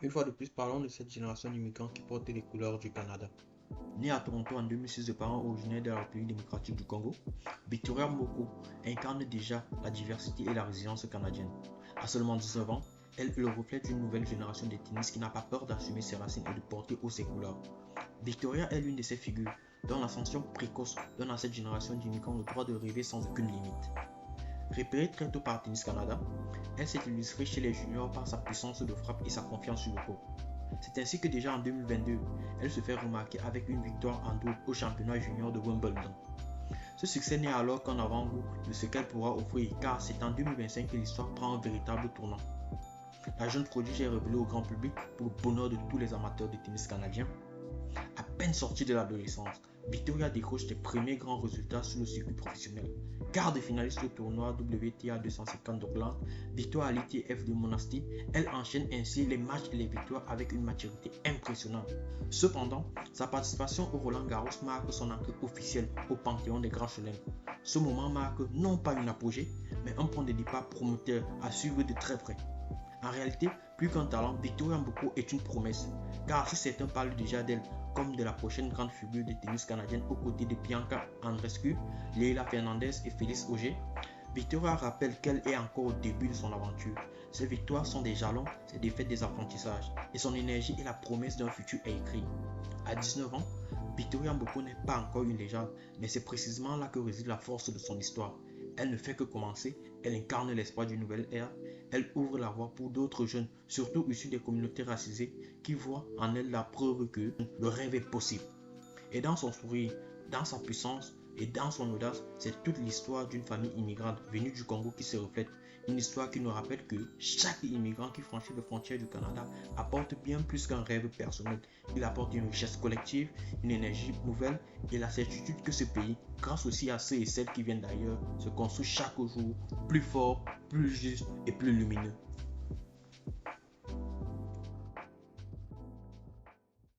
Une fois de plus, parlons de cette génération d'immigrants qui portent les couleurs du Canada. Né à Toronto en 2006 de parents originaires de la République démocratique du Congo, Victoria Mboko incarne déjà la diversité et la résilience canadienne. À seulement 19 ans, elle est le reflet d'une nouvelle génération de tennistes qui n'a pas peur d'assumer ses racines et de porter haut ses couleurs. Victoria est l'une de ces figures dont l'ascension précoce donne à cette génération d'immigrants le droit de rêver sans aucune limite. Repérée très tôt par Tennis Canada, elle s'est illustrée chez les juniors par sa puissance de frappe et sa confiance sur le court. C'est ainsi que déjà en 2022, elle se fait remarquer avec une victoire en double au championnat junior de Wimbledon. Ce succès n'est alors qu'un avant-goût de ce qu'elle pourra offrir car c'est en 2025 que l'histoire prend un véritable tournant. La jeune prodige est révélée au grand public pour le bonheur de tous les amateurs de tennis canadiens. À peine sortie de l'adolescence, Victoria décroche ses premiers grands résultats sur le circuit professionnel. Quart de finaliste au tournoi WTA 250 d'Auckland, victoire à l'ITF de Monastir, elle enchaîne ainsi les matchs et les victoires avec une maturité impressionnante. Cependant, sa participation au Roland Garros marque son entrée officielle au panthéon des grands chelems. Ce moment marque non pas une apogée, mais un point de départ prometteur à suivre de très près. En réalité, plus qu'un talent, Victoria Mboko est une promesse, car si certains parlent déjà d'elle comme de la prochaine grande figure de tennis canadienne aux côtés de Bianca Andreescu, Leila Fernandez et Félix Auger, Victoria rappelle qu'elle est encore au début de son aventure. Ses victoires sont des jalons, ses défaites des apprentissages, et son énergie est la promesse d'un futur écrit. À 19 ans, Victoria Mboko n'est pas encore une légende, mais c'est précisément là que réside la force de son histoire. Elle ne fait que commencer, elle incarne l'espoir d'une nouvelle ère, elle ouvre la voie pour d'autres jeunes, surtout issus des communautés racisées, qui voient en elle la preuve que le rêve est possible. Et dans son sourire, dans sa puissance et dans son audace, c'est toute l'histoire d'une famille immigrante venue du Congo qui se reflète. Une histoire qui nous rappelle que chaque immigrant qui franchit les frontières du Canada apporte bien plus qu'un rêve personnel. Il apporte une richesse collective, une énergie nouvelle et la certitude que ce pays, grâce aussi à ceux et celles qui viennent d'ailleurs, se construit chaque jour plus fort, plus juste et plus lumineux.